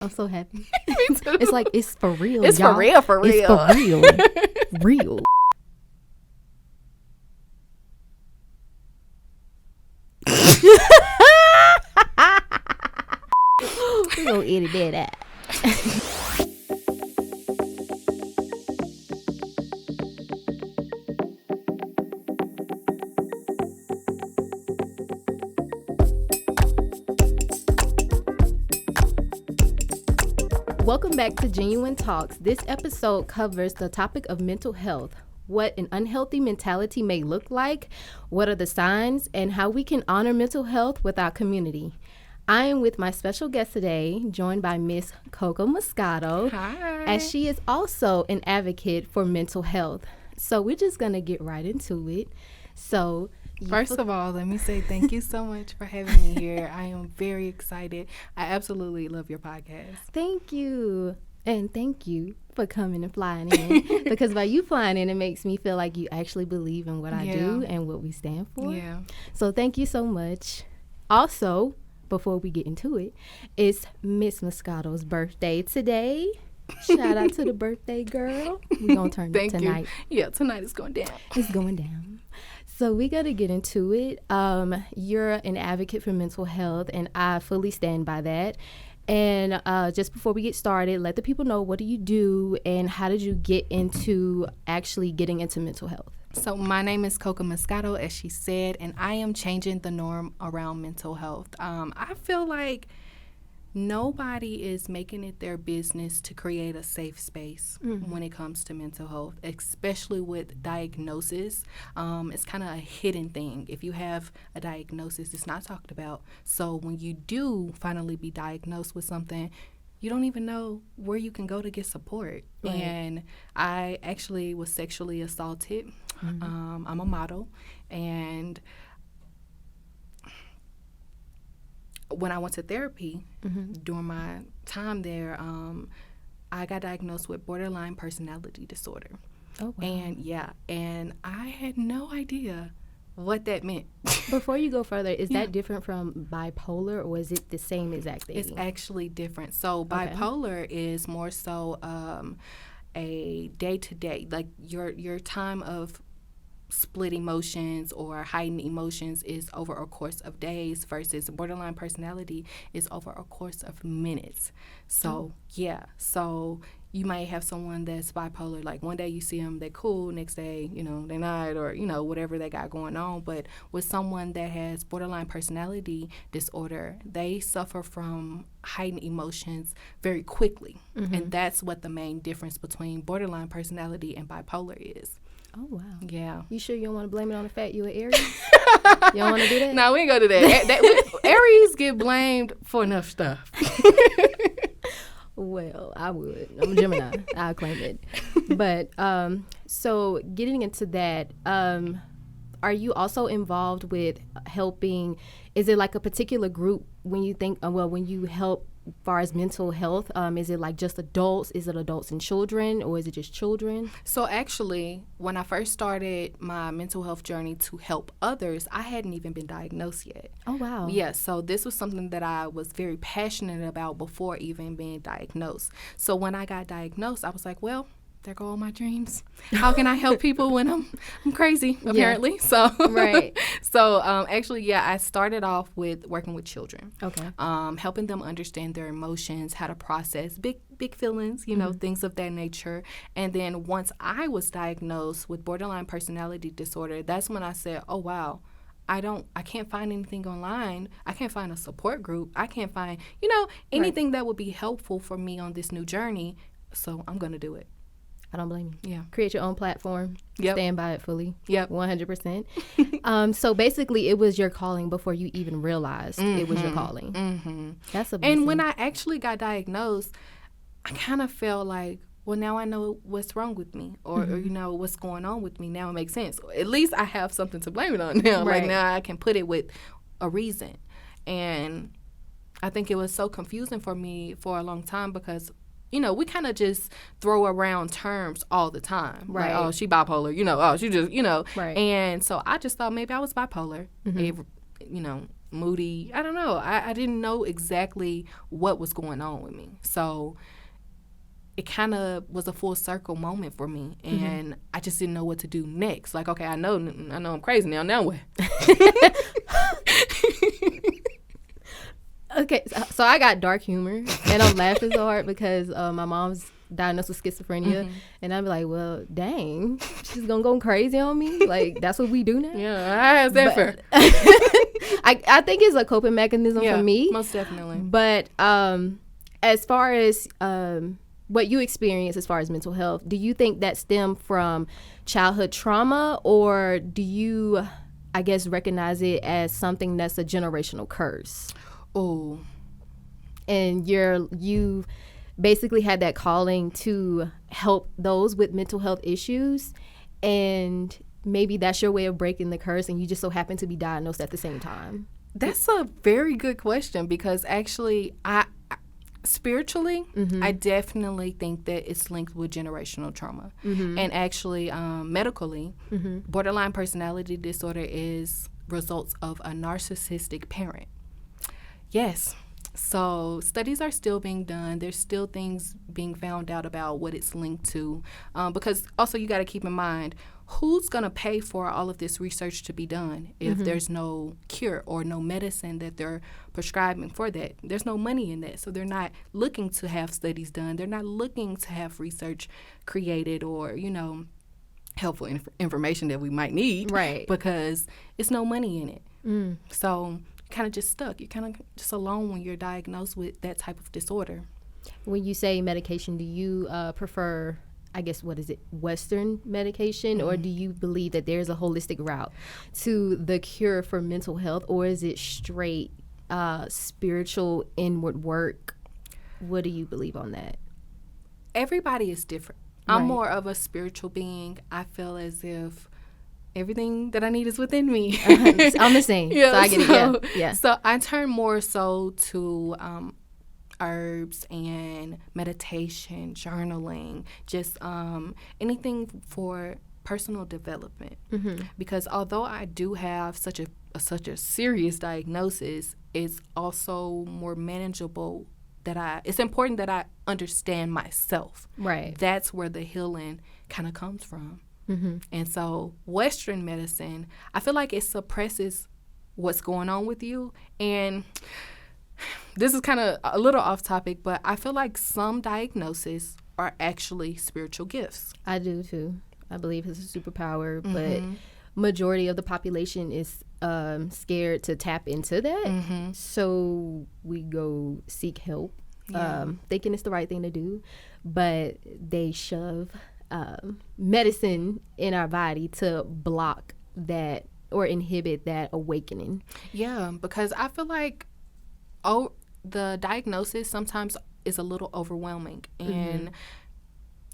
I'm so happy. Me too. It's like, it's for real, It's y'all. for real, for real. It's for real. Real. We're going to edit that out. Welcome back to Jenuine Talks. This episode covers the topic of mental health, what an unhealthy mentality may look like, what are the signs, and how we can honor mental health with our community. I am with my special guest today, joined by Miss Koca Moscato. Hi. As she is also an advocate for mental health. So we're just going to get right into it. So First of all, let me say thank you so much for having me here. I am very excited. I absolutely love your podcast. Thank you. And thank you for coming and flying in. Because by you flying in, it makes me feel like you actually believe in what I do and what we stand for. Yeah. So thank you so much. Also, before we get into it, it's Miss Moscato's birthday today. Shout out to the birthday girl. We're going to turn it tonight. Yeah, tonight is going down. It's going down. So we got to get into it. You're an advocate for mental health, and I fully stand by that. And just before we get started, let the people know, what do you do and how did you get into actually getting into mental health? So my name is Koca Moscato, as she said, and I am changing the norm around mental health. I feel like nobody is making it their business to create a safe space when it comes to mental health, especially with diagnosis. It's kind of a hidden thing. If you have a diagnosis, it's not talked about. So when you do finally be diagnosed with something, you don't even know where you can go to get support. Right. And I actually was sexually assaulted. I'm a model, and when I went to therapy during my time there, I got diagnosed with borderline personality disorder. Oh, wow. And I had no idea what that meant. Before you go further, is that different from bipolar, or is it the same exact thing? It's actually different. So bipolar is more so a day-to-day, like your time of split emotions or heightened emotions is over a course of days, versus borderline personality is over a course of minutes. So so you might have someone that's bipolar, like one day you see them, they're cool, next day, they're not, or, whatever they got going on. But with someone that has borderline personality disorder, they suffer from heightened emotions very quickly. And that's what the main difference between borderline personality and bipolar is. Oh, wow. Yeah. You sure you don't want to blame it on the fact you were Aries? You don't want to do that? No, we ain't gonna do that. Aries get blamed for enough stuff. Well, I would. I'm a Gemini. I'll claim it. But so getting into that, are you also involved with helping? Is it like a particular group when you think, when you help as far as mental health? Is it like just adults? Is it adults and children, or is it just children? So actually, when I first started my mental health journey to help others, I hadn't even been diagnosed yet. Oh, wow. Yeah, so this was something that I was very passionate about before even being diagnosed. So when I got diagnosed, I was like, well, there go all my dreams. How can I help people when I'm crazy, apparently? So right. So actually, I started off with working with children. Okay. Helping them understand their emotions, how to process big feelings, things of that nature. And then once I was diagnosed with borderline personality disorder, that's when I said, oh, wow. I can't find anything online. I can't find a support group. I can't find, anything that would be helpful for me on this new journey. So I'm going to do it. I don't blame you. Yeah. Create your own platform. Yep. Stand by it fully. Yep. 100%. So basically, it was your calling before you even realized it was your calling. Mm-hmm. That's amazing. And when I actually got diagnosed, I kind of felt like, well, now I know what's wrong with me, or what's going on with me. Now it makes sense. At least I have something to blame it on now. Right. Like now I can put it with a reason. And I think it was so confusing for me for a long time because we kind of just throw around terms all the time. Right. Like, oh, she bipolar, oh, she just, Right. And so I just thought maybe I was bipolar. moody. I don't know. I didn't know exactly what was going on with me. So it kind of was a full circle moment for me, and I just didn't know what to do next. Like, okay, I know I'm crazy now. Now what? Okay, so I got dark humor, and I'm laughing so hard because my mom's diagnosed with schizophrenia, and I'm like, well, dang, she's gonna go crazy on me. Like, that's what we do now. Yeah, I have that for. I think it's a coping mechanism for me, most definitely. But as far as what you experience as far as mental health, do you think that stemmed from childhood trauma, or do you, I guess, recognize it as something that's a generational curse? Oh, and you basically had that calling to help those with mental health issues, and maybe that's your way of breaking the curse, and you just so happen to be diagnosed at the same time. That's a very good question, because actually I spiritually I definitely think that it's linked with generational trauma. And actually medically, borderline personality disorder is results of a narcissistic parent. Yes. So studies are still being done. There's still things being found out about what it's linked to. Because also you got to keep in mind, who's going to pay for all of this research to be done if there's no cure or no medicine that they're prescribing for that? There's no money in that. So they're not looking to have studies done. They're not looking to have research created or, helpful information that we might need. Right. Because it's no money in it. So kind of just stuck. You're kind of just alone when you're diagnosed with that type of disorder. When you say medication, do you prefer, I guess, what is it, Western medication, or do you believe that there's a holistic route to the cure for mental health, or is it straight spiritual inward work? What do you believe on that? Everybody is different. Right. I'm more of a spiritual being. I feel as if everything that I need is within me. I'm the same. Yeah, so I get it. Yeah. So I turn more so to herbs and meditation, journaling, just anything for personal development. Because although I do have such a serious diagnosis, it's also more manageable. It's important that I understand myself. Right. That's where the healing kind of comes from. And so Western medicine, I feel like it suppresses what's going on with you. And this is kind of a little off topic, but I feel like some diagnoses are actually spiritual gifts. I do too. I believe it's a superpower, but majority of the population is scared to tap into that. So we go seek help, thinking it's the right thing to do, but they shove medicine in our body to block that or inhibit that awakening. Yeah, because I feel like the diagnosis sometimes is a little overwhelming, and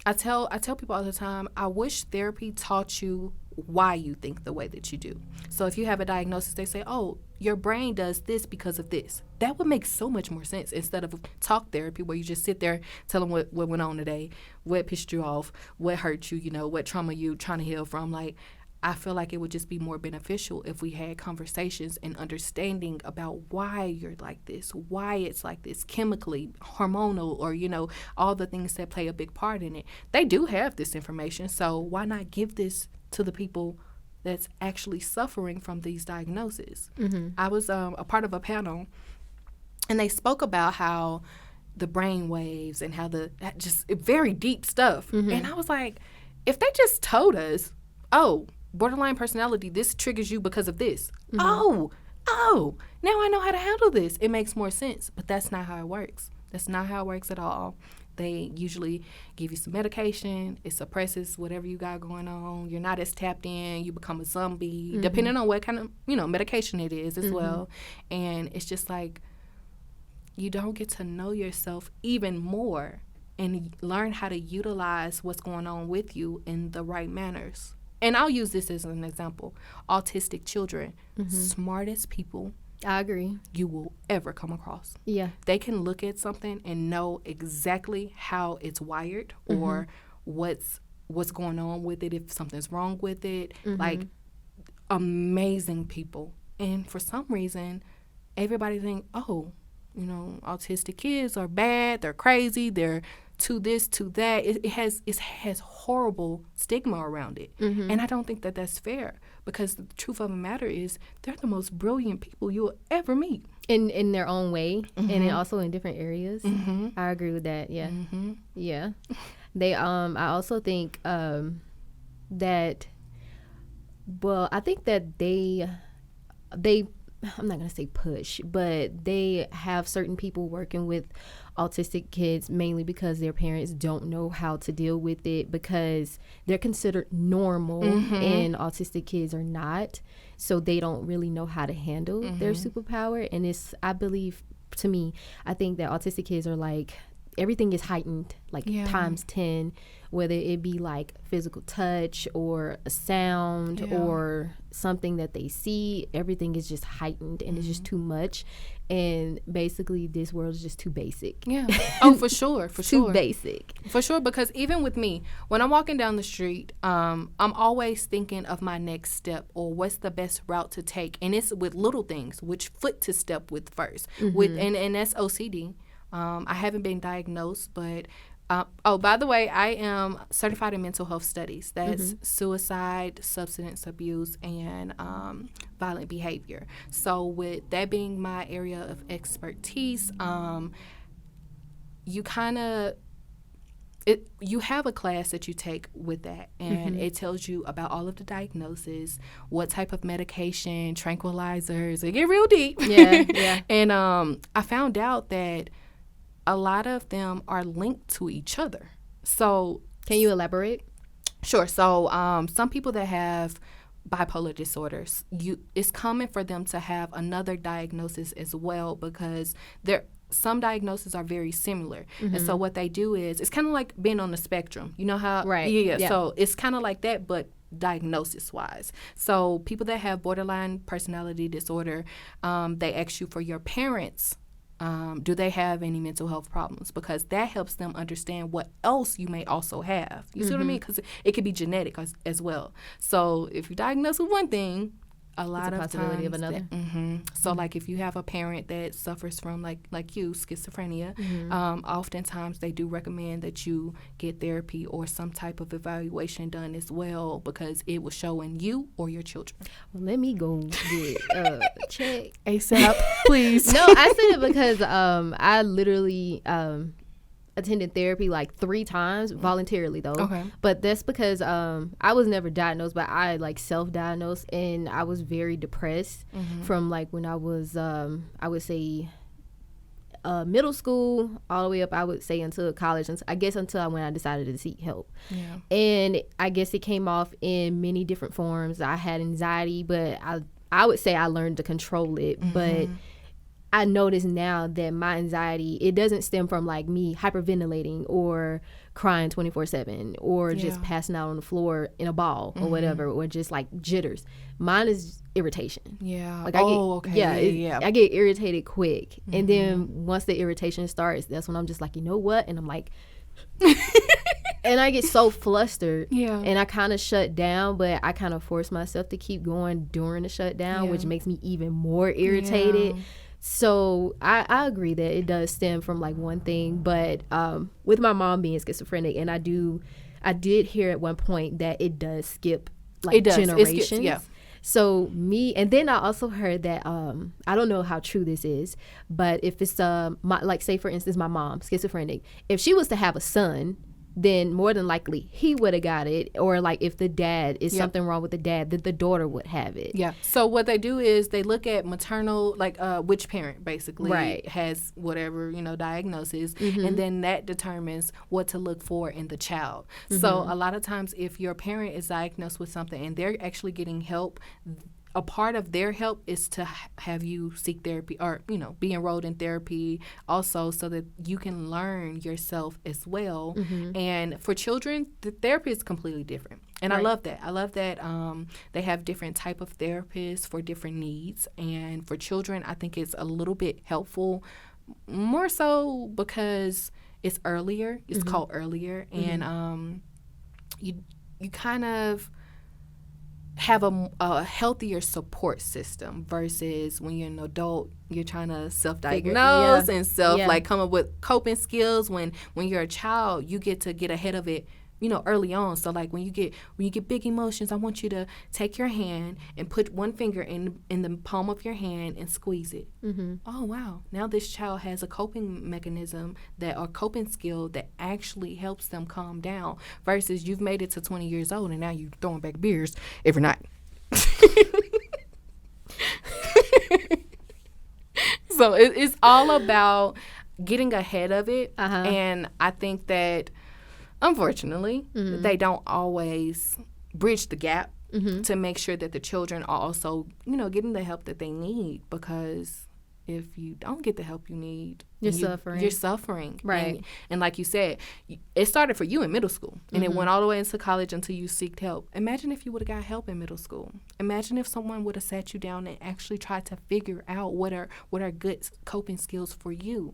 I tell people all the time, I wish therapy taught you why you think the way that you do. So if you have a diagnosis, they say, oh, your brain does this because of this. That would make so much more sense instead of talk therapy where you just sit there, tell them what went on today, what pissed you off, what hurt you, what trauma you trying to heal from. Like, I feel like it would just be more beneficial if we had conversations and understanding about why you're like this, why it's like this, chemically, hormonal, or, all the things that play a big part in it. They do have this information, so why not give this to the people that's actually suffering from these diagnoses? I was a part of a panel, and they spoke about how the brain waves and how just very deep stuff. And I was like, if they just told us, oh, borderline personality, this triggers you because of this. Oh, now I know how to handle this. It makes more sense. But that's not how it works. That's not how it works at all. They usually give you some medication. It suppresses whatever you got going on. You're not as tapped in. You become a zombie, depending on what kind of, medication it is as well. And it's just like, you don't get to know yourself even more and learn how to utilize what's going on with you in the right manners. And I'll use this as an example. Autistic children, smartest people I agree. you will ever come across. Yeah. They can look at something and know exactly how it's wired or what's going on with it, if something's wrong with it. Like, amazing people. And for some reason, everybody think, oh, autistic kids are bad, they're crazy, they're to this, to that. It has horrible stigma around it. And I don't think that that's fair, because the truth of the matter is they're the most brilliant people you'll ever meet. In their own way, and also in different areas. I agree with that. Yeah. Yeah. They I also think that, well, I think that they I'm not going to say push, but they have certain people working with autistic kids mainly because their parents don't know how to deal with it, because they're considered normal and autistic kids are not. So they don't really know how to handle their superpower. And it's, I believe, to me, I think that autistic kids are like, everything is heightened, like times 10, whether it be like physical touch or a sound or something that they see. Everything is just heightened, and it's just too much. And basically, this world is just too basic. Yeah. Oh, for sure. For sure. Too basic. For sure, because even with me, when I'm walking down the street, I'm always thinking of my next step, or what's the best route to take. And it's with little things, which foot to step with first. And that's OCD. I haven't been diagnosed, but by the way, I am certified in mental health studies. That's suicide, substance abuse, and violent behavior. So with that being my area of expertise, you have a class that you take with that, and it tells you about all of the diagnoses, what type of medication, tranquilizers. It get real deep. Yeah. And I found out that a lot of them are linked to each other. So can you elaborate? Sure. So some people that have bipolar disorders, it's common for them to have another diagnosis as well, because some diagnoses are very similar. And so what they do is, it's kind of like being on the spectrum. You know how? Right. Yeah. So it's kind of like that, but diagnosis-wise. So people that have borderline personality disorder, they ask you for your parents. Do they have any mental health problems? Because that helps them understand what else you may also have. You see what I mean? Because it could be genetic as well. So if you diagnose with one thing, a lot of possibility times of another. So like if you have a parent that suffers from like you, schizophrenia, oftentimes they do recommend that you get therapy or some type of evaluation done as well, because it will show in you or your children. Well, let me go get check ASAP, please. No, I said it because I literally attended therapy like 3 times voluntarily though. Okay. But that's because I was never diagnosed, but I like self-diagnosed, and I was very depressed from like when I was I would say middle school all the way up, I would say, until college, and I guess until when I decided to seek help. Yeah. And I guess it came off in many different forms. I had anxiety, but I would say I learned to control it. But I notice now that my anxiety, it doesn't stem from like me hyperventilating or crying 24/7 or just passing out on the floor in a ball or whatever, or just like jitters. Mine is irritation. Yeah. Like I I get irritated quick. And then once the irritation starts, that's when I'm just like, you know what? And I'm like, and I get so flustered. Yeah. And I kind of shut down, but I kind of force myself to keep going during the shutdown, which makes me even more irritated. Yeah. So I agree that it does stem from like one thing, but with my mom being schizophrenic, and I did hear at one point that it does skip like generations. So and then I also heard that I don't know how true this is, but if it's like say for instance my mom, schizophrenic, if she was to have a son, then more than likely he would have got it. Or like if the dad is something wrong with the dad, then the daughter would have it. Yeah. So what they do is they look at maternal, like which parent basically has whatever, diagnosis, and then that determines what to look for in the child. So a lot of times if your parent is diagnosed with something and they're actually getting help, a part of their help is to have you seek therapy or, be enrolled in therapy also, so that you can learn yourself as well. And for children, the therapy is completely different. And I love that. I love that they have different type of therapists for different needs. And for children, I think it's a little bit helpful, more so because it's earlier. It's called earlier. And you kind of have a healthier support system versus when you're an adult, you're trying to self-diagnose and like come up with coping skills. When you're a child, you get ahead of it, early on. So like when you get big emotions, I want you to take your hand and put one finger in the palm of your hand and squeeze it. Oh wow, now this child has a coping mechanism or coping skill that actually helps them calm down, versus you've made it to 20 years old and now you're throwing back beers every night. So it's all about getting ahead of it. And I think that unfortunately, they don't always bridge the gap to make sure that the children are also, getting the help that they need. Because if you don't get the help you need, you're suffering. Right. And like you said, it started for you in middle school, and it went all the way into college until you seeked help. Imagine if you would have got help in middle school. Imagine if someone would have sat you down and actually tried to figure out what are good coping skills for you.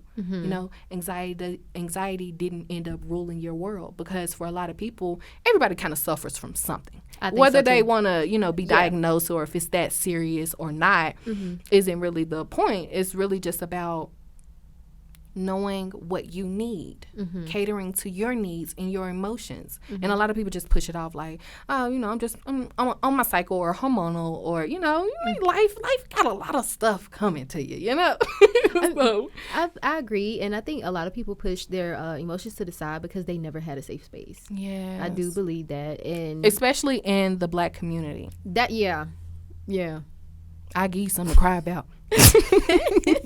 Anxiety didn't end up ruling your world, because for a lot of people, everybody kind of suffers from something. Whether they want to, be diagnosed or if it's that serious or not, isn't really the point. It's really just about knowing what you need, catering to your needs and your emotions. And a lot of people just push it off like, oh, I'm on my cycle or hormonal, or, life got a lot of stuff coming to you, So. I agree. And I think a lot of people push their emotions to the side because they never had a safe space. Yeah, I do believe that. And especially in the Black community. Yeah. I give you something to cry about.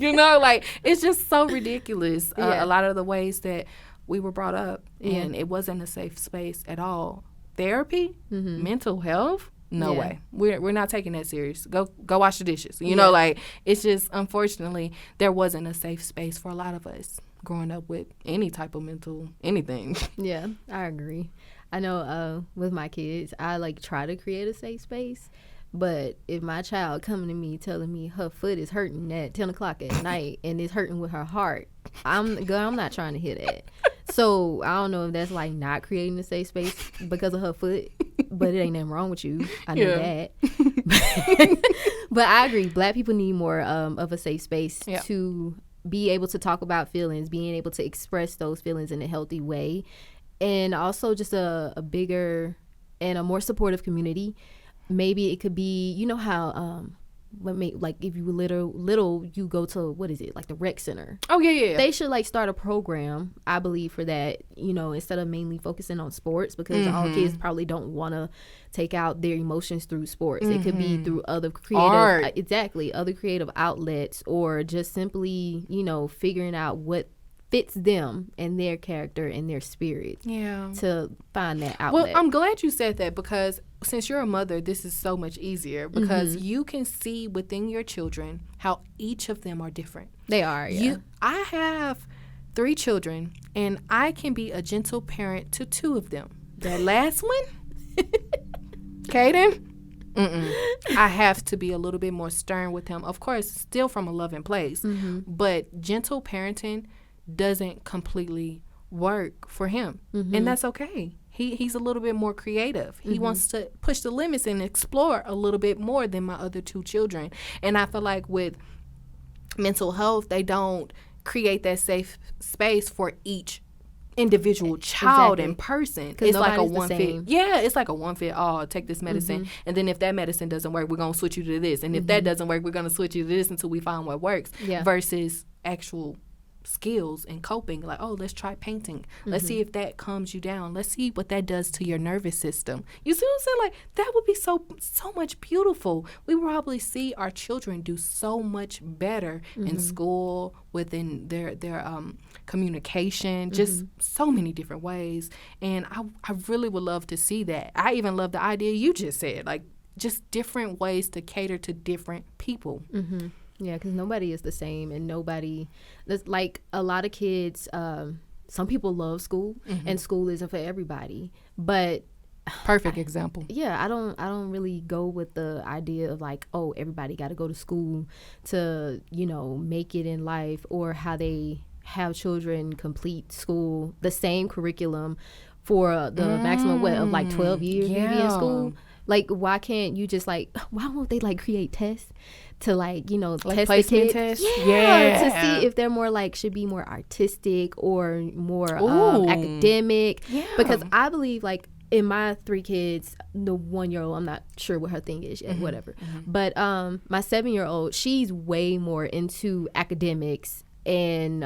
Like, it's just so ridiculous. A lot of the ways that we were brought up, and it wasn't a safe space at all. Therapy, mental health, no way. We're not taking that serious. Go wash the dishes. Like, it's just, unfortunately, there wasn't a safe space for a lot of us growing up with any type of mental anything. Yeah, I agree. I know with my kids, I try to create a safe space. But if my child coming to me telling me her foot is hurting at 10 o'clock at night and it's hurting with her heart, I'm not trying to hear that. So I don't know if that's not creating a safe space because of her foot, but it ain't nothing wrong with you. I know that. But I agree. Black people need more of a safe space to be able to talk about feelings, being able to express those feelings in a healthy way, and also just a bigger and a more supportive community. Maybe it could be, how if you were little, you go to, what is it, the rec center. Oh, yeah. They should start a program, I believe, for that, instead of mainly focusing on sports, because all kids probably don't want to take out their emotions through sports. It could be through other creative art. Exactly, other creative outlets, or just simply, figuring out what fits them and their character and their spirit to find that outlet. Well, I'm glad you said that, because since you're a mother, this is so much easier, because you can see within your children how each of them are different. They are, yeah. I have 3 children, and I can be a gentle parent to 2 of them. That last one, Kaden, I have to be a little bit more stern with him. Of course, still from a loving place, but gentle parenting doesn't completely work for him, and that's okay. He's a little bit more creative. He wants to push the limits and explore a little bit more than my other 2 children. And I feel like with mental health, they don't create that safe space for each individual child and person. It's like a one fit. Yeah, it's like a one fit all. Take this medicine, and then if that medicine doesn't work, we're gonna switch you to this, and if that doesn't work, we're gonna switch you to this until we find what works. Versus actual skills and coping, let's try painting. Let's see if that calms you down. Let's see what that does to your nervous system. You see what I'm saying? That would be so much beautiful. We would probably see our children do so much better in school, within their communication, just so many different ways. And I really would love to see that. I even love the idea you just said, just different ways to cater to different people. Yeah, because nobody is the same, and there's a lot of kids, some people love school, and school isn't for everybody, but perfect example. Yeah, I don't really go with the idea of everybody got to go to school to, make it in life, or how they have children complete school, the same curriculum for the maximum of 12 years maybe in school. Like, why can't you just like, why won't they like create tests to like, you know, like test placement the kids? tests? Yeah, to see if they're more like, should be more artistic or more academic. Yeah. Because I believe like in my 3 kids, the 1-year-old, I'm not sure what her thing is yet, whatever. But my 7-year-old, she's way more into academics and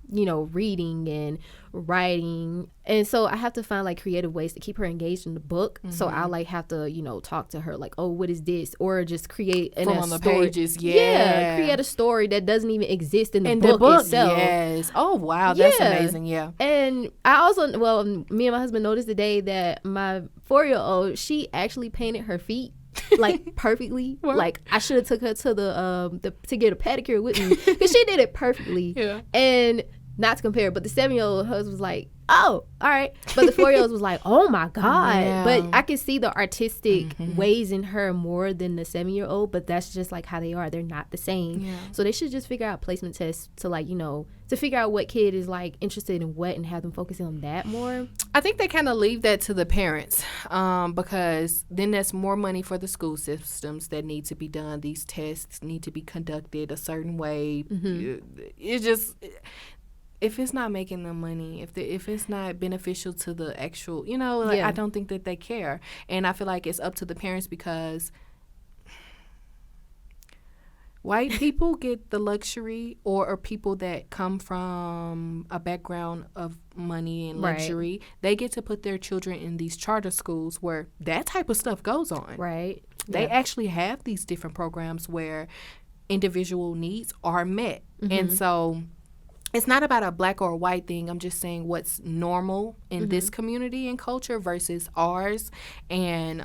you know, reading and writing, and so I have to find like creative ways to keep her engaged in the book. So I like have to, you know, talk to her like, oh, what is this, or just create from the story. pages. Create a story that doesn't even exist in the book itself. Yes. Oh wow, that's amazing. Yeah. And I also, well, me and my husband noticed today that my 4-year-old, she actually painted her feet like perfectly. Like I should have took her to the to get a pedicure with me, because she did it perfectly. Yeah. And not to compare, but the 7-year-old hers was like, oh, all right. But the 4-year-old was like, oh my God. Yeah. But I can see the artistic ways in her more than the 7-year-old, but that's just like how they are. They're not the same. Yeah. So they should just figure out placement tests to like, you know, to figure out what kid is like interested in what and have them focusing on that more. I think they kind of leave that to the parents, because then that's more money for the school systems that need to be done. These tests need to be conducted a certain way. It's just, if it's not making them money, if it's not beneficial to the actual, you know, like I don't think that they care. And I feel like it's up to the parents, because white people get the luxury, or people that come from a background of money and luxury, they get to put their children in these charter schools where that type of stuff goes on. Right. They actually have these different programs where individual needs are met. And so it's not about a black or a white thing. I'm just saying what's normal in this community and culture versus ours. And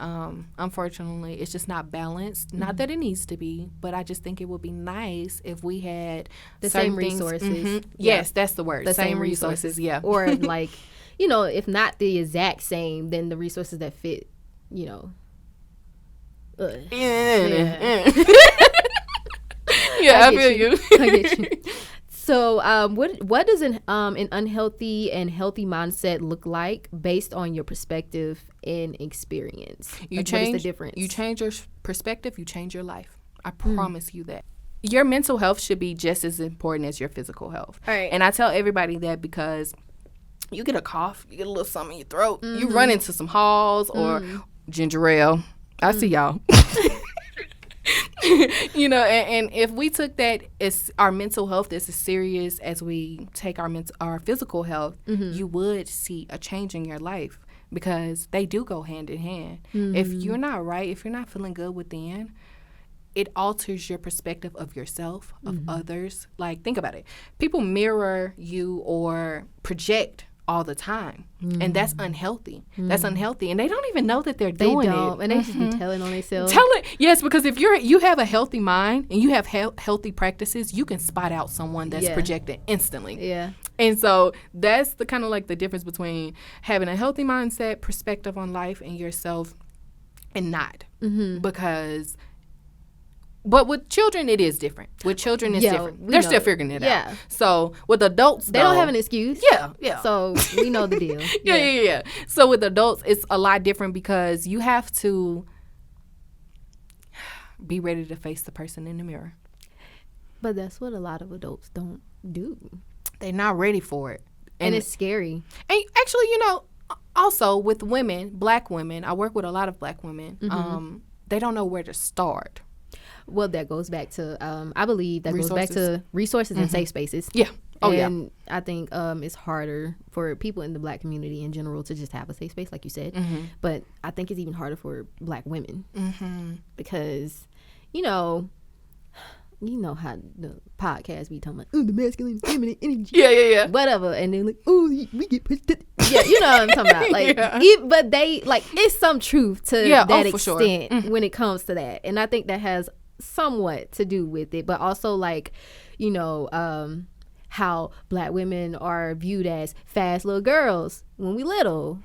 unfortunately, it's just not balanced. Not that it needs to be, but I just think it would be nice if we had the same resources. Yes, that's the word. The same resources. Yeah. Or like, you know, if not the exact same, then the resources that fit, you know. Yeah, I feel you. I get you. So what does an unhealthy and healthy mindset look like based on your perspective and experience? What is the difference? You change your perspective, you change your life. I promise you that. Your mental health should be just as important as your physical health. All right. And I tell everybody that because you get a cough, you get a little something in your throat, you run into some halls or ginger ale. I see y'all. You know, and if we took that as our mental health as serious as we take our physical health, you would see a change in your life, because they do go hand in hand. If you're not right, if you're not feeling good within, it alters your perspective of yourself, of others. Like, think about it. People mirror you or project all the time, and that's unhealthy. That's unhealthy, and they don't even know that they're doing it. And they just be telling on themselves. Yes, because if you have a healthy mind and you have healthy practices, you can spot out someone that's projecting instantly. Yeah. And so that's the kind of like the difference between having a healthy mindset, perspective on life and yourself, and not. Because but with children, it is different. With children, it's different. They're still figuring it out. So with adults, they don't have an excuse. Yeah. So we know the deal. Yeah. So with adults, it's a lot different, because you have to be ready to face the person in the mirror. But that's what a lot of adults don't do. They're not ready for it. And it's scary. And actually, you know, also with women, black women, I work with a lot of black women, they don't know where to start. Well, that goes back to, I believe that goes back to resources and safe spaces. Yeah. And I think it's harder for people in the black community in general to just have a safe space, like you said. But I think it's even harder for black women because, you know how the podcast be talking about, the masculine, feminine energy. Yeah. Whatever. And then like, we get pushed. Yeah, you know what I'm talking about. Like, but they, like, it's some truth to that extent when it comes to that. And I think that has somewhat to do with it, but also like, you know, how black women are viewed as fast little girls when we little.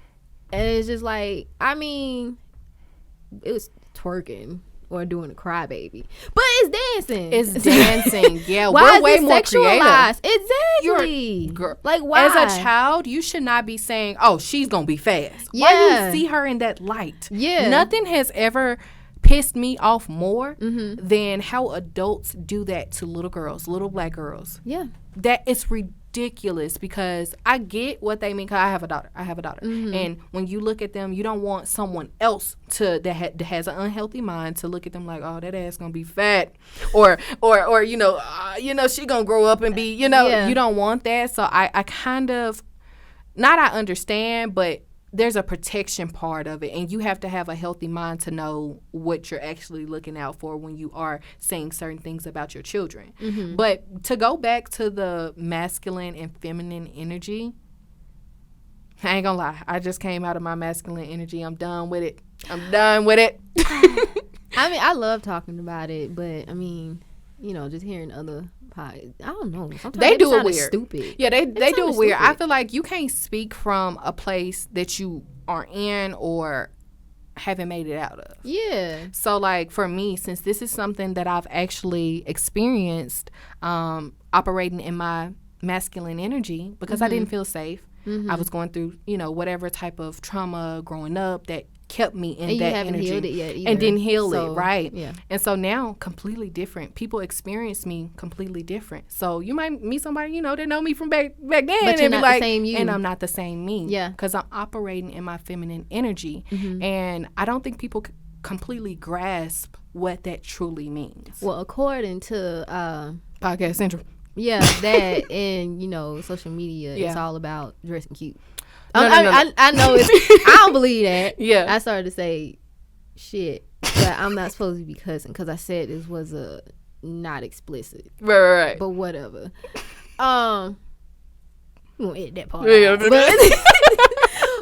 And it's just like, I mean, it was twerking. or doing a crybaby. But it's dancing. It's dancing. Yeah, why we're is way it more sexualized? creative. Exactly. Girl, like, why? As a child, you should not be saying, "Oh, she's gonna be fast." Yeah. Why you see her in that light? Yeah. Nothing has ever pissed me off more than how adults do that to little girls, little black girls. Yeah. That is ridiculous, because I get what they mean. Cause I have a daughter. And when you look at them, you don't want someone else that has an unhealthy mind to look at them like, oh, that ass gonna be fat, or she gonna grow up and be, you don't want that. So I kind of, not I understand, but there's a protection part of it, and you have to have a healthy mind to know what you're actually looking out for when you are saying certain things about your children. But to go back to the masculine and feminine energy, I ain't gonna lie, I just came out of my masculine energy. I'm done with it. I mean, I love talking about it, but I mean, just hearing other I don't know. Sometimes they do it weird. Stupid. Yeah, they do it weird. Stupid. I feel like you can't speak from a place that you are in or haven't made it out of. Yeah. So, like, for me, since this is something that I've actually experienced, operating in my masculine energy, because I didn't feel safe. I was going through, whatever type of trauma growing up that kept me in and that you haven't energy healed it yet either. And didn't heal it, right? Yeah. And so now, completely different. People experience me completely different. So you might meet somebody, that know me from back then, but you're not the same you. And I'm not the same me. Yeah. Because I'm operating in my feminine energy, and I don't think people completely grasp what that truly means. Well, according to Podcast Central. Yeah, that and social media, it's all about dressing cute. No. I know it's. I don't believe that. Yeah, I started to say shit, but I'm not supposed to be cussing because I said this was a not explicit. Right. But whatever. We won't edit that part. Yeah.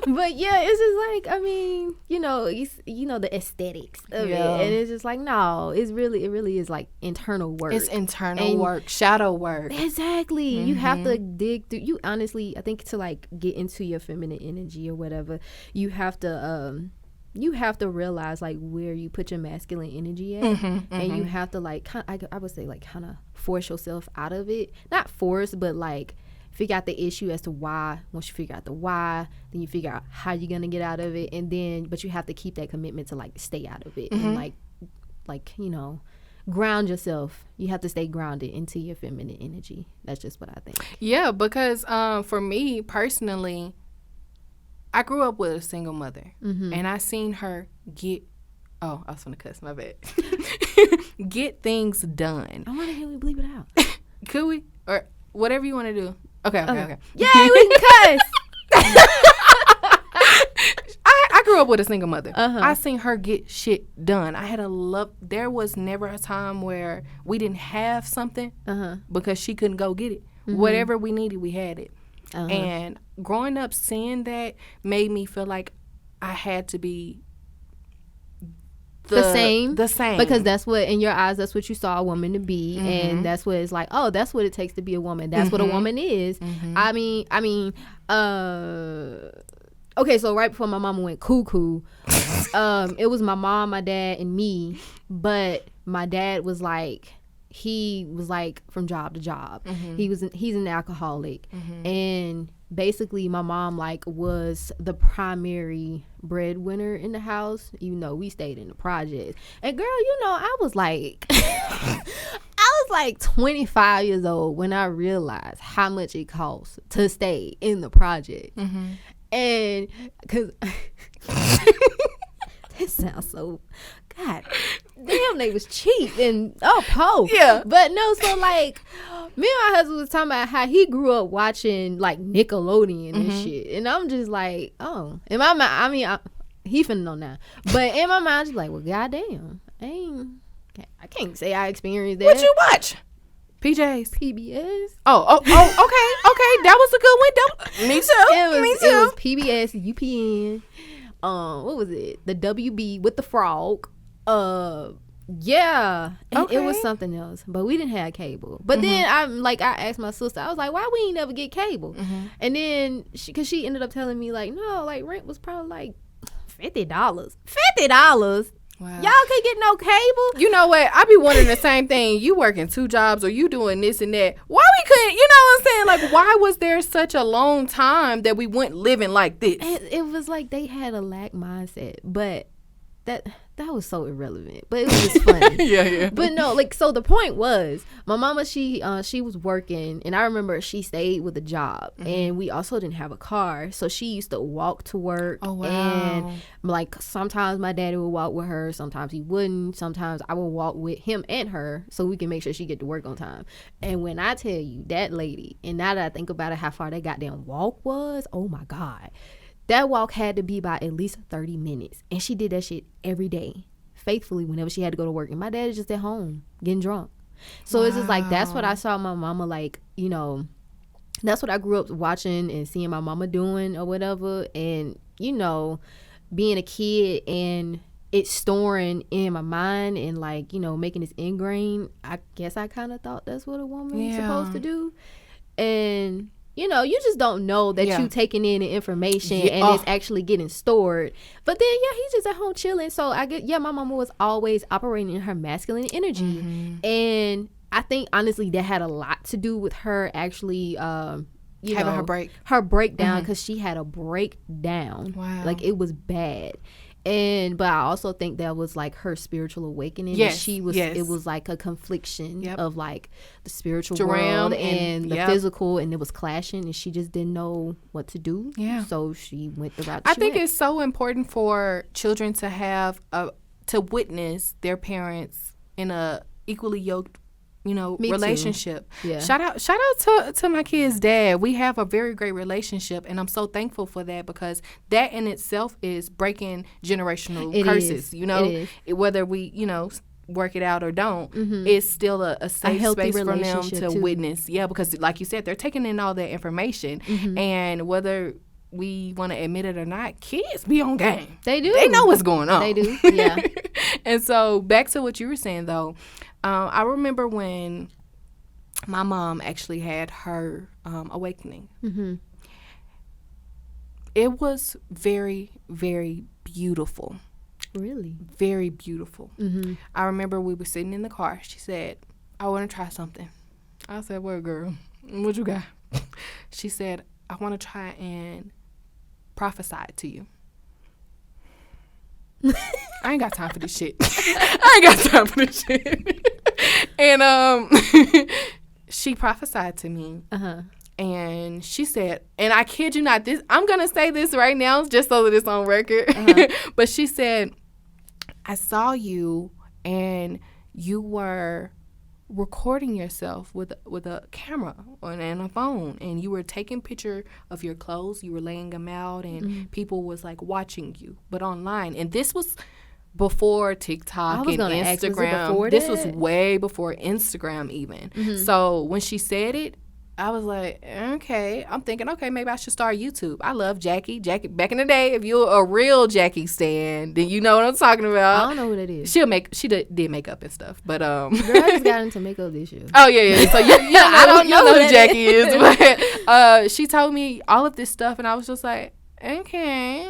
But yeah, it's just like, I mean, it's, the aesthetics of it, and it's just like, no, it really is like internal work. It's internal work, shadow work. Exactly. You have to dig through. You honestly, I think, to like get into your feminine energy or whatever, you have to realize like where you put your masculine energy at, and you have to like I would say like kind of force yourself out of it. Not force, but like figure out the issue as to why. Once you figure out the why, then you figure out how you're gonna get out of it, and then but you have to keep that commitment to like stay out of it and like ground yourself. You have to stay grounded into your feminine energy. That's just what I think. Yeah, because for me personally, I grew up with a single mother, and I seen her get. Oh, I was gonna cuss. My bad. Get things done. I want to hear we bleep it out. Could we? Or whatever you want to do. Okay. Yeah, we can cuss. I grew up with a single mother. I seen her get shit done. I had a love. There was never a time where we didn't have something because she couldn't go get it. Whatever we needed, we had it. And growing up, seeing that made me feel like I had to be the same because that's what in your eyes, that's what you saw a woman to be, and that's what it's like, oh, that's what it takes to be a woman. That's what a woman is. I mean okay, so right before my mama went cuckoo, it was my mom, my dad, and me, but my dad was like, he was like from job to job. He's an alcoholic, and basically my mom like was the primary breadwinner in the house, even though we stayed in the projects. And girl, I was like I was like 25 years old when I realized how much it costs to stay in the project. And because that sounds so, God damn, they was cheap and po. Yeah. But no, so like me and my husband was talking about how he grew up watching like Nickelodeon and shit, and I'm just like, oh, in my mind, I mean, he finna know now, but in my mind, I'm just like, well, goddamn, I can't say I experienced that. What you watch? PJs, PBS. Oh, okay, that was a good one. Me too. Me too. It was PBS, UPN. What was it? The WB with the frog. Yeah, it was something else, but we didn't have cable. But then I asked my sister, I was like, why we ain't never get cable? And then because she ended up telling me like, no, like rent was probably like $50. Wow. Y'all can't get no cable. You know what? I be wondering the same thing. You working 2 jobs or you doing this and that. Why we couldn't, you know what I'm saying? Like, why was there such a long time that we weren't living like this? It was like they had a lack mindset, but that was so irrelevant, but it was just funny. Yeah. But no, like, so the point was, my mama, she was working, and I remember she stayed with a job, and we also didn't have a car, so she used to walk to work. Oh, wow. And like sometimes my daddy would walk with her, sometimes he wouldn't, sometimes I would walk with him and her so we can make sure she get to work on time. And when I tell you, that lady, and now that I think about it, how far that goddamn walk was, oh my God. That walk had to be by at least 30 minutes. And she did that shit every day, faithfully, whenever she had to go to work. And my dad is just at home getting drunk. So It's just like, that's what I saw my mama, like, you know, that's what I grew up watching and seeing my mama doing or whatever. And, you know, being a kid and it storing in my mind and, like, you know, making this ingrained, I guess I kind of thought that's what a woman is supposed to do. And you know, you just don't know that you taking in the information and it's actually getting stored. But then, he's just at home chilling. So I get, my mama was always operating in her masculine energy. And I think, honestly, that had a lot to do with her actually, having her breakdown, because she had a breakdown. Wow. Like, it was bad. But I also think that was like her spiritual awakening. Yes, she was. yes. It was like a confliction of like the spiritual Realm world and the physical, and it was clashing, and she just didn't know what to do. Yeah. So she went the route. I think it's so important for children to have to witness their parents in a equally yoked, you know, relationship. Yeah. Shout out to my kid's dad. We have a very great relationship, and I'm so thankful for that, because that in itself is breaking generational curses. You know, whether we, you know, work it out or don't, it's still a safe space for them to witness. Yeah, because like you said, they're taking in all that information, and whether we want to admit it or not, kids be on game. They do. They know what's going on. They do. Yeah. And so back to what you were saying, though. I remember when my mom actually had her awakening. It was very, very beautiful. Really? Very beautiful. I remember we were sitting in the car. She said, I want to try something. I said, what, girl? What you got? She said, I want to try and prophesy to you. I ain't got time for this shit. And she prophesied to me. And she said, and I kid you not, this, I'm going to say this right now just so that it's on record. But she said, I saw you and you were recording yourself with a camera and a phone, and you were taking picture of your clothes, you were laying them out, and people was like watching you, but online. And this was before TikTok and Instagram. This was way before Instagram even. So when she said it, I was like, okay. I'm thinking, okay, maybe I should start YouTube. I love Jackie. Back in the day, if you're a real Jackie stan, then you know what I'm talking about. I don't know who that is. She did makeup and stuff, but Girl, I just got into makeup this year. Oh yeah. So I don't know who Jackie is, but she told me all of this stuff, and I was just like, okay.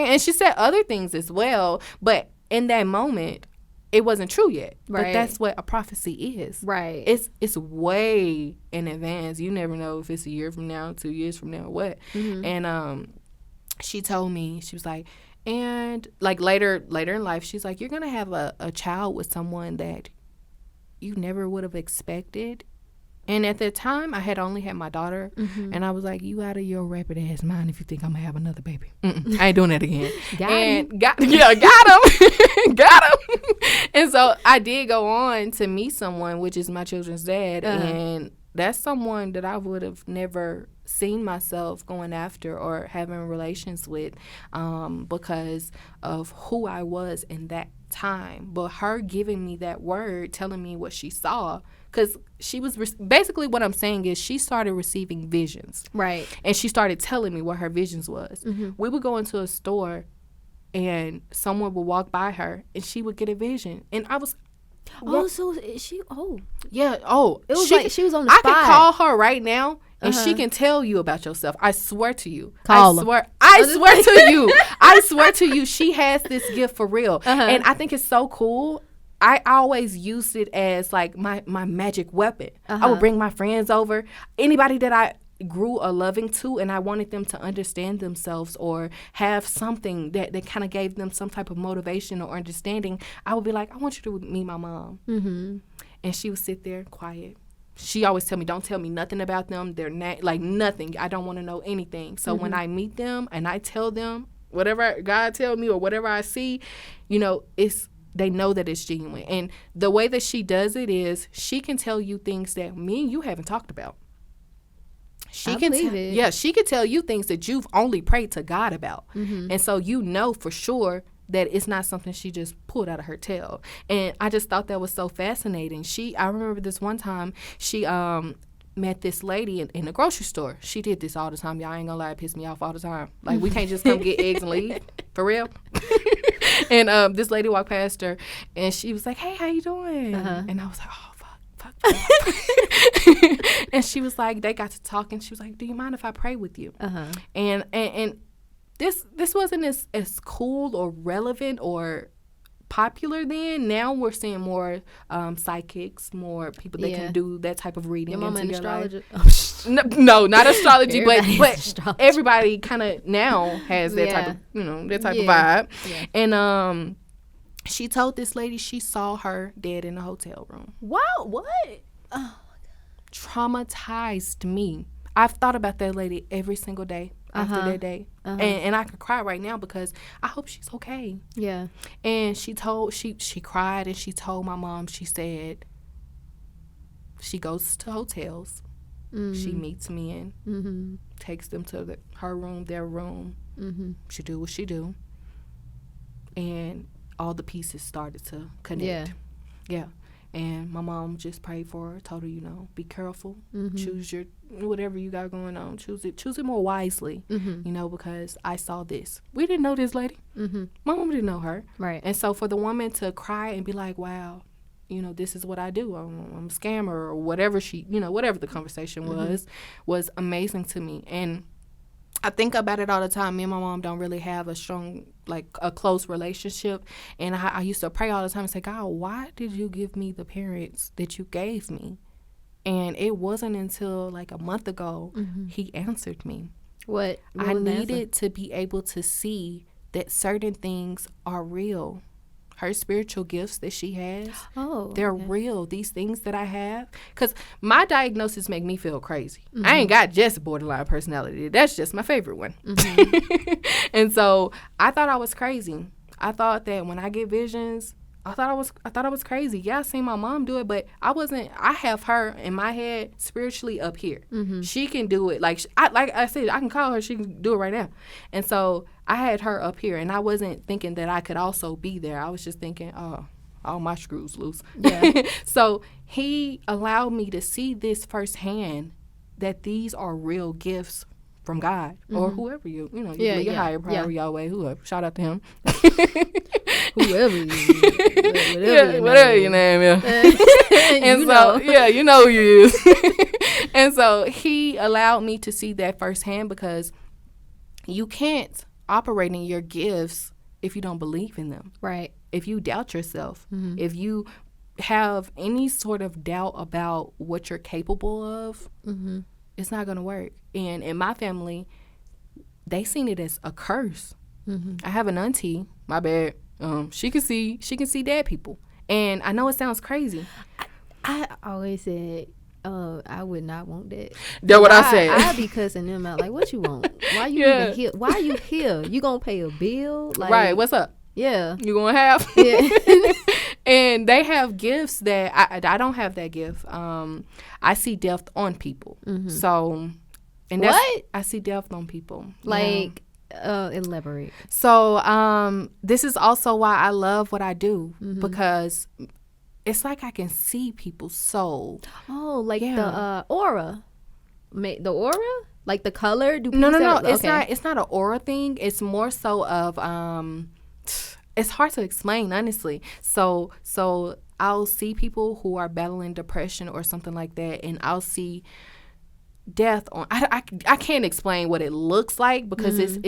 And she said other things as well, but in that moment, it wasn't true yet. Right. But that's what a prophecy is. Right. It's way in advance. You never know if it's a year from now, 2 years from now, what. And she told me, she was like, and like later in life, she's like, you're going to have a child with someone that you never would have expected. And at that time, I had only had my daughter, and I was like, you out of your rapid ass mind if you think I'm going to have another baby. I ain't doing that again. Got him. Got him. And so I did go on to meet someone, which is my children's dad, and that's someone that I would have never seen myself going after or having relations with because of who I was in that time. But her giving me that word, telling me what she saw, because she was basically what I'm saying is she started receiving visions. Right. And she started telling me what her visions was. We would go into a store and someone would walk by her and she would get a vision. And I was... so she... Yeah, It was like she was on the spot. I can call her right now and she can tell you about yourself. I swear to you. I I swear to you, she has this gift for real. And I think it's so cool. I always used it as like my magic weapon. I would bring my friends over, anybody that I grew a loving to, and I wanted them to understand themselves or have something that kind of gave them some type of motivation or understanding. I would be like, I want you to meet my mom. And she would sit there quiet. She always tell me, don't tell me nothing about them. They're like nothing. I don't want to know anything. So when I meet them and I tell them whatever God tell me or whatever I see, you know, they know that it's genuine. And the way that she does it is she can tell you things that me and you haven't talked about. She can tell you things that you've only prayed to God about. And so you know for sure that it's not something she just pulled out of her tail. And I just thought that was so fascinating. I remember this one time she met this lady in the grocery store. She did this all the time. Y'all ain't gonna lie, it pissed me off all the time. Like, we can't just come get eggs and leave. For real. And this lady walked past her and she was like, hey, how you doing? And I was like, oh, fuck. And she was like, they got to talking. She was like, do you mind if I pray with you? And this wasn't as cool or relevant or popular then. Now we're seeing more psychics, more people that can do that type of reading. Your mama an astrologer? No, not astrology, but everybody kind of now has that type of, that type of vibe. And she told this lady she saw her dead in a hotel room. Wow, what? Oh, my God. Traumatized me. I've thought about that lady every single day after that day. And I could cry right now because I hope she's okay. Yeah. And she cried and she told my mom, she said, she goes to hotels. She meets men, takes them to her room, their room. She do what she do. And all the pieces started to connect. Yeah. And my mom just prayed for her, told her, be careful, choose your, whatever you got going on, choose it more wisely, because I saw this. We didn't know this lady. My mom didn't know her. Right. And so for the woman to cry and be like, wow, this is what I do. I'm a scammer or whatever whatever the conversation was amazing to me. And I think about it all the time. Me and my mom don't really have a strong, a close relationship. And I used to pray all the time and say, God, why did you give me the parents that you gave me? And it wasn't until a month ago he answered me. What I needed to be able to see that certain things are real. Her spiritual gifts that she has, they're real. These things that I have, because my diagnosis make me feel crazy. I ain't got just borderline personality. That's just my favorite one. And so I thought I was crazy. I thought that when I get visions, I thought I was crazy. Yeah, I seen my mom do it, but I wasn't. I have her in my head spiritually up here. She can do it. Like I said, I can call her. She can do it right now. And so I had her up here, and I wasn't thinking that I could also be there. I was just thinking, oh, all my screws loose. Yeah. So he allowed me to see this firsthand, that these are real gifts from God or whoever you higher power, Yahweh, whoever. Shout out to him. Whoever whatever your name is. And so, you know who you is. And so he allowed me to see that firsthand, because you can't operate in your gifts if you don't believe in them. Right. If you doubt yourself, if you have any sort of doubt about what you're capable of, it's not going to work. And in my family, they seen it as a curse. I have an auntie, my bad. She can see dead people. And I know it sounds crazy. I always said, I would not want that. That's what I said. I'd be cussing them out. Like, what you want? Why you even here? Why you here? You gonna pay a bill? Like, right, what's up? Yeah. You gonna have? Yeah. And they have gifts that I don't have that gift. I see death on people. So, and what? I see death on people. Like, elaborate. So, this is also why I love what I do, because it's like I can see people's soul. Oh, like the aura. The aura? Like the color? No. It's not an aura thing. It's more so of it's hard to explain, honestly. So I'll see people who are battling depression or something like that, and I'll see death on. I can't explain what it looks like, because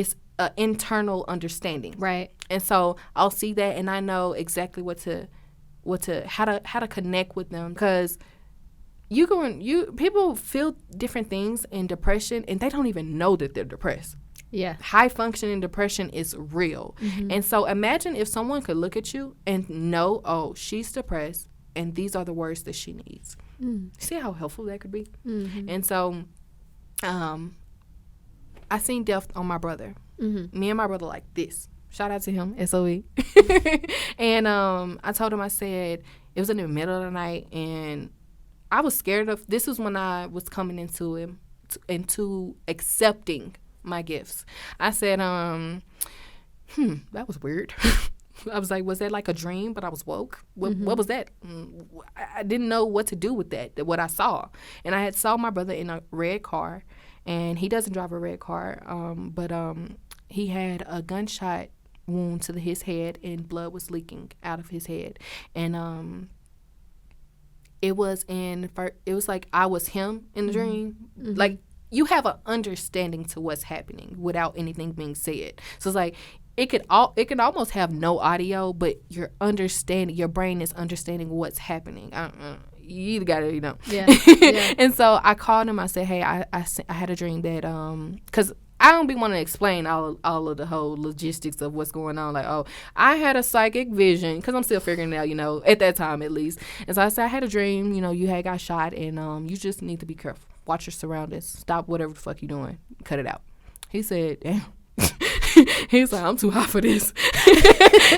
internal understanding. Right. And so I'll see that, and I know exactly how to connect with them, because people feel different things in depression, and they don't even know that they're depressed. Yeah. High functioning depression is real. Mm-hmm. And so imagine if someone could look at you and know, oh, she's depressed, and these are the words that she needs. See how helpful that could be? Mm-hmm. And so I seen death on my brother. Mm-hmm. Me and my brother like this. Shout out to him, SOE. And I told him, I said, it was in the middle of the night, and I was scared of, this was when I was coming into accepting my gifts. I said, that was weird. I was like, was that like a dream, but I was woke? What was that? I didn't know what to do with that, what I saw. And I had saw my brother in a red car, and he doesn't drive a red car, but he had a gunshot wound to his head, and blood was leaking out of his head. And it was like I was him in the dream. Mm-hmm. Like, you have an understanding to what's happening without anything being said. So it's like it could almost have no audio, but your brain is understanding what's happening. You either got it or you don't. Yeah. Yeah. And so I called him. I said, hey, I had a dream that because I don't be wanting to explain all of the whole logistics of what's going on. Like, oh, I had a psychic vision, because I'm still figuring it out, at that time at least. And so I said, I had a dream, you had got shot, and you just need to be careful. Watch your surroundings. Stop whatever the fuck you doing. Cut it out. He said, damn. He's like, I'm too hot for this.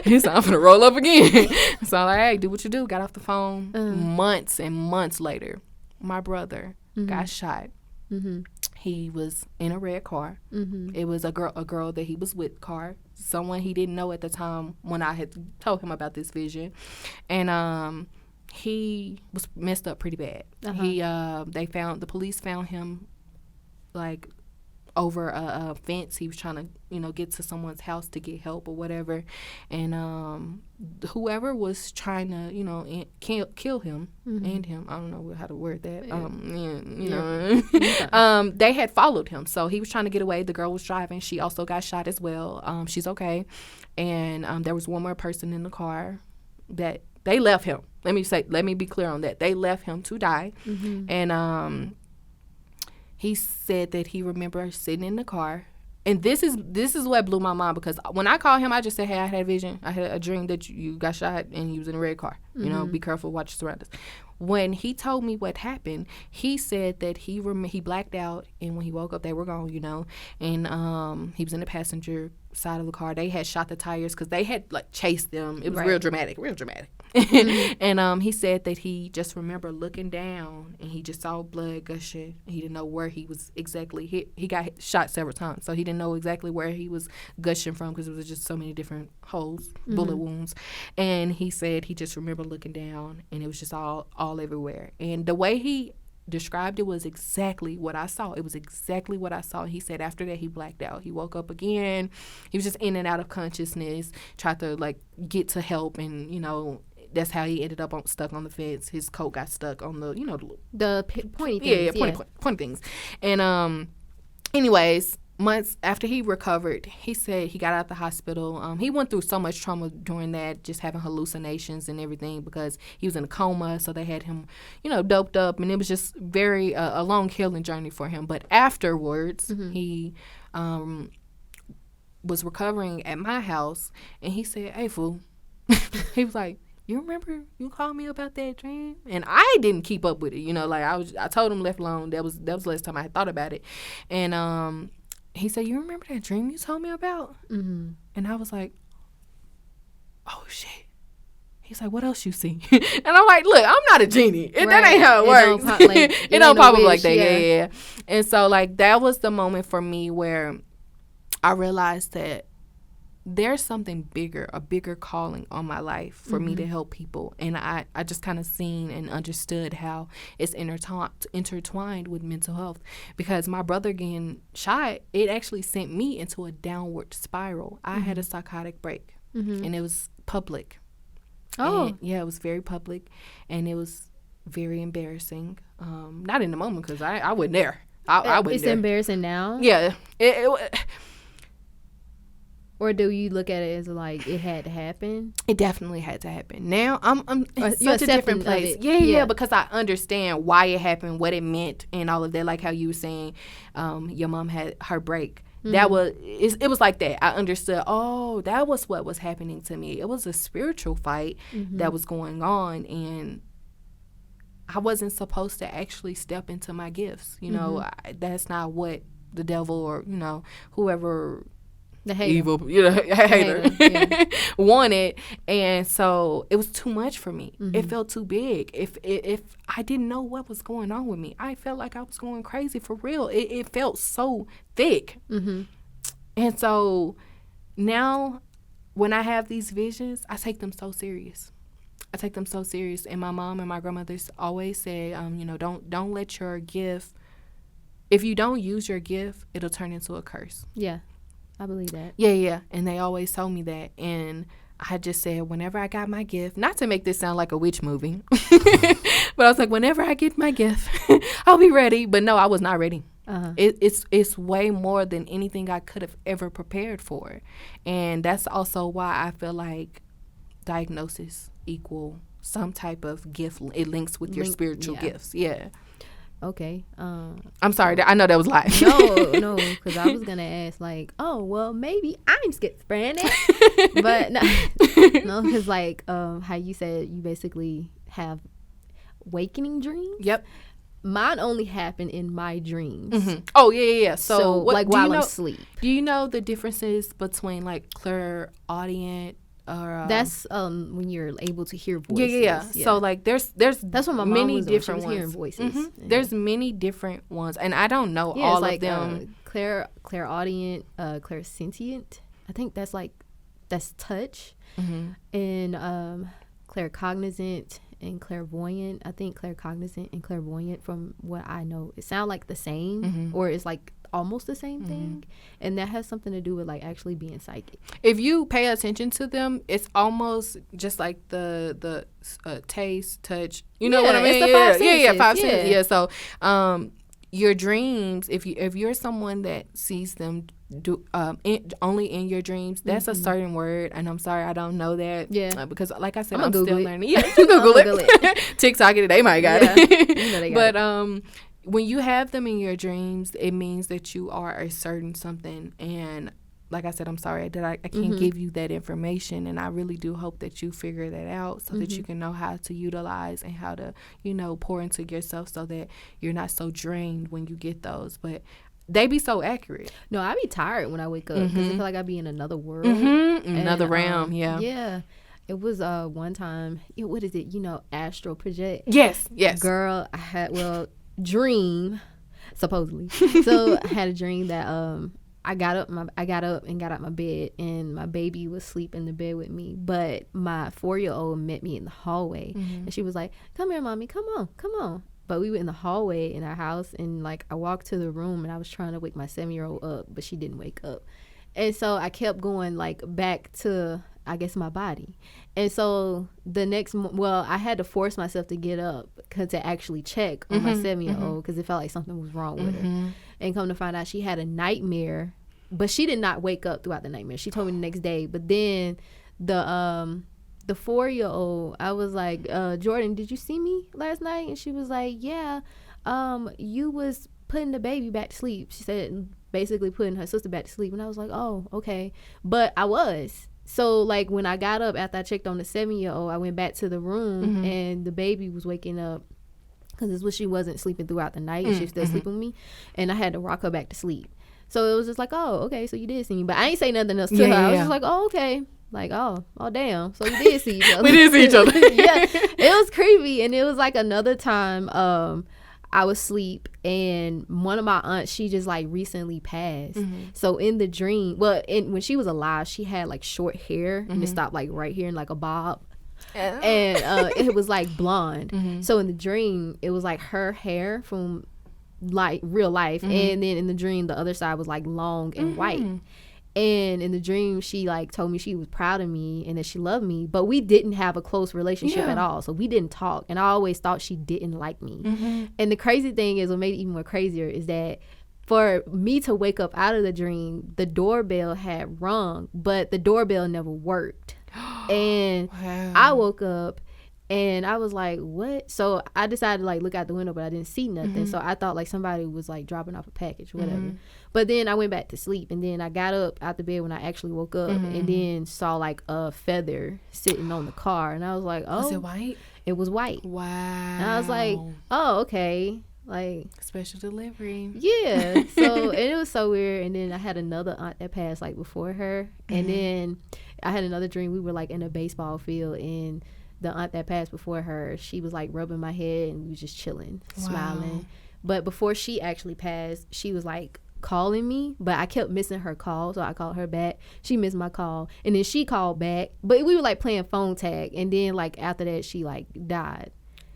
He's like, I'm gonna roll up again. So I'm like, hey, do what you do. Got off the phone. Months and months later, my brother got shot. Mm-hmm. He was in a red car. Mm-hmm. It was a girl that he was with car. Someone he didn't know at the time when I had told him about this vision. And he was messed up pretty bad. Uh-huh. The police found him like over a fence. He was trying to, get to someone's house to get help or whatever. And whoever was trying to, kill him, end him. I don't know how to word that. They had followed him. So he was trying to get away. The girl was driving. She also got shot as well. She's okay. And there was one more person in the car that they left him. Let me be clear on that. They left him to die. Mm-hmm. And he said that he remembered sitting in the car. And this is what blew my mind, because when I called him, I just said, hey, I had a vision. I had a dream that you got shot and you was in a red car. Mm-hmm. Be careful, watch your surroundings. When he told me what happened, he said that he blacked out, and when he woke up, they were gone, and he was in the passenger side of the car. They had shot the tires because they had chased them. It was real dramatic. Mm-hmm. And he said that he just remembered looking down, and he just saw blood gushing. He didn't know where he was exactly hit. He got shot several times, so he didn't know exactly where he was gushing from, because it was just so many different holes, bullet wounds. And he said he just remembered looking down, and it was just all everywhere. And the way he described it was exactly what I saw. It was exactly what I saw. He said after that he blacked out. He woke up again. He was just in and out of consciousness, tried to get to help, and that's how he ended up stuck on the fence. His coat got stuck on the the pointy things. Pointy things. And anyways, months after he recovered, he said he got out of the hospital. He went through so much trauma during that, just having hallucinations and everything, because he was in a coma. So they had him, doped up, and it was just very a long healing journey for him. But afterwards, he was recovering at my house, and he said, "Hey, fool," he was like, "You remember you called me about that dream?" And I didn't keep up with it, I told him left alone. That was the last time I had thought about it. And he said, "You remember that dream you told me about?" Mm-hmm. And I was like, "Oh shit." He's like, "What else you see?" And I'm like, "Look, I'm not a genie. That ain't how it works. It don't pop up like that." Yeah. And so that was the moment for me where I realized that there's something bigger, a bigger calling on my life for me to help people. And I just kind of seen and understood how it's intertwined with mental health. Because my brother getting shot, it actually sent me into a downward spiral. I had a psychotic break, and it was public. Oh. And, yeah, it was very public, and it was very embarrassing. Not in the moment, because I wasn't there. I wasn't It's there. embarrassing now? Yeah. Or do you look at it as like it had to happen? It definitely had to happen. Now I'm in You're such a different accepting of place. it. Yeah, because I understand why it happened, what it meant, and all of that. Like how you were saying, your mom had her break. That was it was like that. I understood. Oh, that was what was happening to me. It was a spiritual fight that was going on, and I wasn't supposed to actually step into my gifts. You know, that's not what the devil or whoever. The hater. Evil, hater. Wanted, and so it was too much for me. It felt too big. If I didn't know what was going on with me, I felt like I was going crazy for real. It felt so thick, and so now when I have these visions, I take them so serious. And my mom and my grandmothers always say, don't let your gift. If you don't use your gift, it'll turn into a curse. Yeah. I believe that. Yeah. And they always told me that. And I just said, whenever I got my gift, not to make this sound like a witch movie, but I was like, whenever I get my gift, I'll be ready. But no, I was not ready. It's way more than anything I could have ever prepared for. And that's also why I feel like diagnosis equal some type of gift. It links with your spiritual gifts. Yeah. Okay. I'm sorry. I know that was live. No, because I was gonna ask like, oh, well, maybe I'm schizophrenic, but no, because like, how you said you basically have awakening dreams. Yep. Mine only happen in my dreams. Oh yeah. So like while I'm asleep. Do you know the differences between like clairaudient? That's when you're able to hear voices. Yeah. So like there's that's what my mom many was different doing. She ones. was hearing voices. There's many different ones, and I don't know all of them. Clairaudient, clairsentient. I think that's touch, and claircognizant and clairvoyant. I think claircognizant and clairvoyant, from what I know, it sound like the same, or it's like almost the same thing, and that has something to do with like actually being psychic. If you pay attention to them, it's almost just like the taste, touch. You know what I mean? It's the five senses. Yeah. So your dreams, if you're someone that sees them only in your dreams, that's a certain word, and I'm sorry I don't know that. Because like I said, I'm still learning. Yeah, you Google it. TikTok it, they might got it. You know they got it. When you have them in your dreams, it means that you are a certain something. And like I said, I'm sorry that I can't give you that information. And I really do hope that you figure that out so that you can know how to utilize and how to, pour into yourself so that you're not so drained when you get those. But they be so accurate. No, I be tired when I wake up because I feel like I be in another world. Another realm, yeah. Yeah. It was one time, what is it? Astral project. Yes. Girl, I had, dream supposedly. So I had a dream that I got up and got out my bed, and my baby was asleep in the bed with me, but my 4-year-old met me in the hallway, and she was like, come here, mommy, come on. But we were in the hallway in our house, and like I walked to the room, and I was trying to wake my 7-year-old up, but she didn't wake up. And so I kept going like back to, I guess, my body. And so the next, I had to force myself to get up to actually check on my 7-year-old because it felt like something was wrong with her. And come to find out, she had a nightmare, but she did not wake up throughout the nightmare. She told me the next day. But then the 4-year-old, I was like, Jordan, did you see me last night? And she was like, yeah, you was putting the baby back to sleep. She said, basically putting her sister back to sleep. And I was like, oh, okay. But I was. So, like, when I got up after I checked on the 7-year-old, I went back to the room, and the baby was waking up because she wasn't sleeping throughout the night. She was still sleeping with me, and I had to rock her back to sleep. So, it was just like, oh, okay, so you did see me. But I ain't say nothing else to her. I was just like, oh, okay. Like, oh, damn. So, we did see each other. We did see each other. Yeah. It was creepy. And it was, like, another time I was asleep, and one of my aunts, she just like recently passed. So in the dream, when she was alive, she had like short hair and it stopped like right here in like a bob. And it was like blonde. So in the dream, it was like her hair from like real life, and then in the dream, the other side was like long and white. And in the dream, she like told me she was proud of me and that she loved me, but we didn't have a close relationship at all. So we didn't talk, and I always thought she didn't like me. And the crazy thing is, what made it even more crazier is that for me to wake up out of the dream, the doorbell had rung, but the doorbell never worked. And wow. I woke up and I was like, what? So I decided to like look out the window, but I didn't see nothing. So I thought like somebody was like dropping off a package or whatever. But then I went back to sleep, and then I got up out the bed when I actually woke up, and then saw like a feather sitting on the car, and I was like, oh. Was it white? It was white. Wow. And I was like, oh, okay. Like, special delivery. Yeah. So, and it was so weird. And then I had another aunt that passed like before her. And then I had another dream. We were like in a baseball field, and the aunt that passed before her, she was like rubbing my head, and we was just chilling, smiling. But before she actually passed, she was like calling me, but I kept missing her call, so I called her back. She missed my call, and then she called back, but we were like playing phone tag, and then like after that she like died.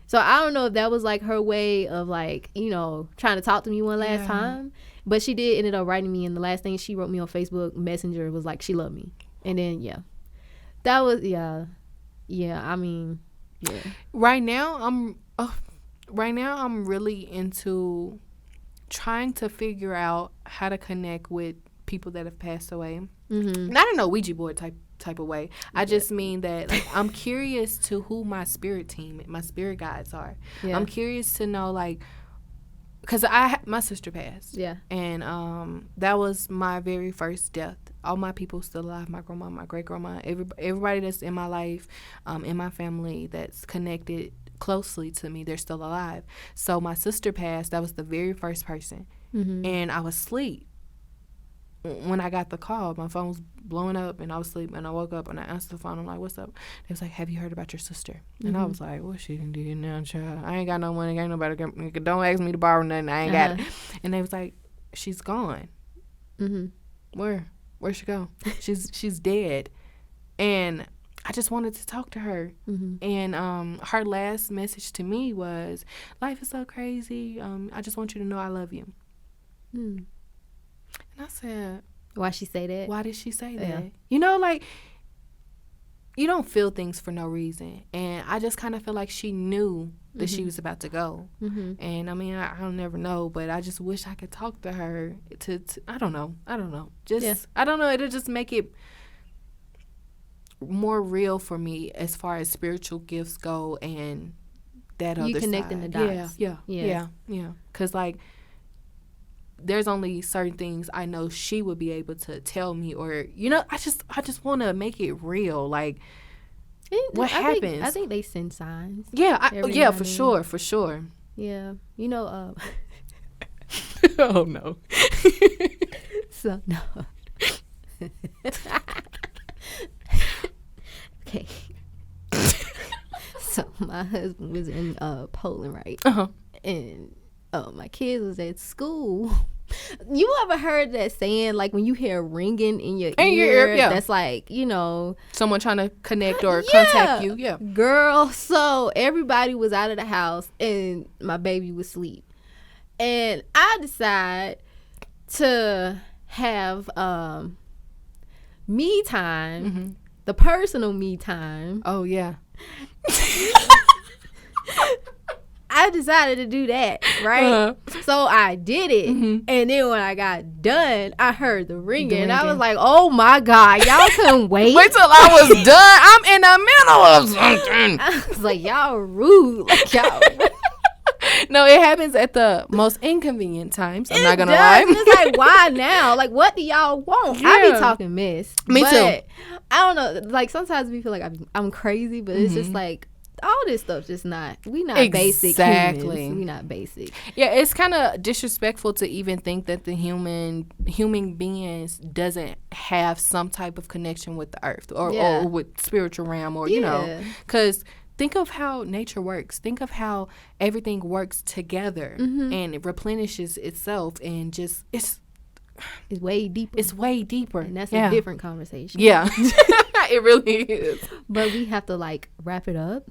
So I don't know if that was like her way of like, you know, trying to talk to me one last time, but she did ended up writing me, and the last thing she wrote me on Facebook Messenger was like she loved me. And then that was I mean, right now I'm really into trying to figure out how to connect with people that have passed away. Not in a Ouija board type of way. I just mean that like, I'm curious to who my spirit guides are. I'm curious to know, like, because my sister passed. And that was my very first death. All my people still alive. My grandma, my great grandma, everybody that's in my life, in my family that's connected closely to me, they're still alive. So my sister passed. That was the very first person. And I was asleep when I got the call. My phone was blowing up, and I was asleep, and I woke up and I answered the phone. I'm like, what's up? They was like, have you heard about your sister? And I was like, what she done did now, child? I ain't got no money. Ain't nobody don't ask me to borrow nothing. I ain't got it. And they was like, she's gone. Where'd she go? She's dead. And I just wanted to talk to her. And her last message to me was, life is so crazy. I just want you to know I love you. And I said, why she say that? Why did she say that? You know, like, you don't feel things for no reason. And I just kind of feel like she knew that she was about to go. And I mean, I'll never know, but I just wish I could talk to her to I don't know. Just, I don't know. It'll just make it more real for me as far as spiritual gifts go, and that other side. You connecting the dots. Yeah. Because, like, there's only certain things I know she would be able to tell me, or, you know, I just want to make it real. Like, what happens? I think they send signs. For sure. Yeah. You know, oh, no. So, no. Okay. So my husband was in Poland, right? And my kids was at school. You ever heard that saying, like, when you hear ringing in your ear, that's like, you know, someone trying to connect or contact you? Yeah, girl. So everybody was out of the house, and my baby was asleep, and I decide to have me time. The personal me time. Oh, yeah. I decided to do that, right? So I did it. And then when I got done, I heard the ringing. And I was like, oh, my God. Y'all couldn't wait. Wait till I was done. I'm in the middle of something. I was like, y'all rude. Like, y'all No, it happens at the most inconvenient times. I'm not going to lie. It's like, why now? Like, what do y'all want? Yeah. I be talking mess. Me too. I don't know. Like, sometimes we feel like I'm crazy, but it's just like, all this stuff just not, we not basic humans. We not basic. Yeah, it's kind of disrespectful to even think that the human beings doesn't have some type of connection with the earth or with spiritual realm, or, you know, because think of how nature works. Think of how everything works together and it replenishes itself, and just it's way deeper. It's way deeper. And that's a different conversation. Yeah. It really is. But we have to, like, wrap it up.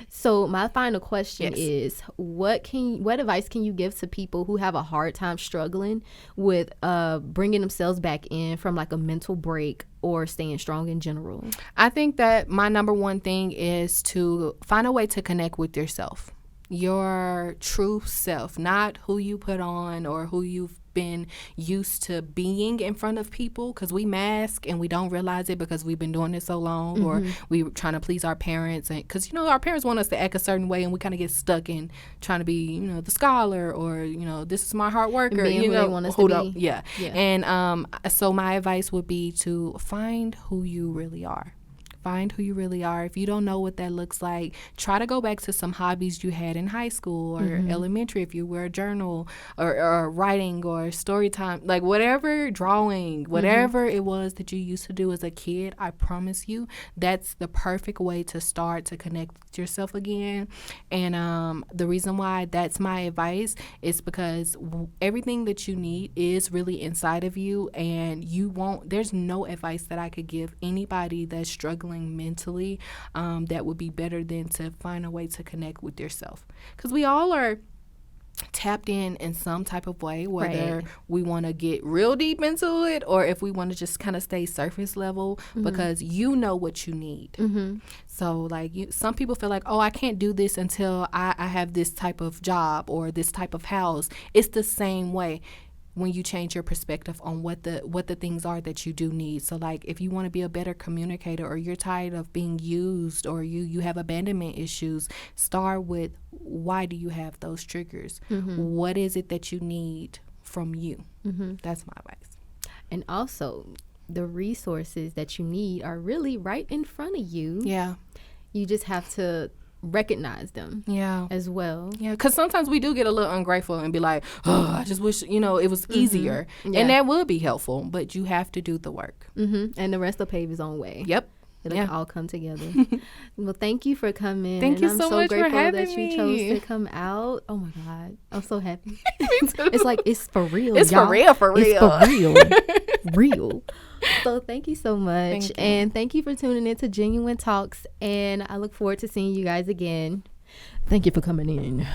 So my final question is, what advice can you give to people who have a hard time struggling with bringing themselves back in from, like, a mental break or staying strong in general? I think that my number one thing is to find a way to connect with yourself. Your true self, not who you put on or who you've been used to being in front of people, because we mask and we don't realize it because we've been doing it so long, or we trying to please our parents, and because our parents want us to act a certain way, and we kind of get stuck in trying to be the scholar, or this is my hard worker, being who they want us to be. Yeah. And so my advice would be to find who you really are. Find who you really are. If you don't know what that looks like, try to go back to some hobbies you had in high school or elementary. If you were a journal or writing or story time, like whatever, drawing, whatever it was that you used to do as a kid, I promise you that's the perfect way to start to connect with yourself again. And the reason why that's my advice is because everything that you need is really inside of you, and there's no advice that I could give anybody that's struggling mentally that would be better than to find a way to connect with yourself, because we all are tapped in some type of way, whether we want to get real deep into it or if we want to just kind of stay surface level, because you know what you need. So like some people feel like, oh, I can't do this until I have this type of job or this type of house. It's the same way when you change your perspective on what the things are that you do need. So like if you want to be a better communicator, or you're tired of being used, or you have abandonment issues, start with, why do you have those triggers? What is it that you need from you? That's my advice. And also, the resources that you need are really right in front of you. Yeah. You just have to recognize them as well. Yeah, because sometimes we do get a little ungrateful and be like, oh, I just wish it was easier. And that would be helpful, but you have to do the work. And the rest will pave its own way. Yep. It'll all come together. Well, thank you for coming. Thank you so much for having that me. You chose to come out. Oh my God, I'm so happy. It's like, it's for real. It's y'all. for real. It's for real. Real. So thank you so much. And thank you for tuning in to Jenuine Talks. And I look forward to seeing you guys again. Thank you for coming in.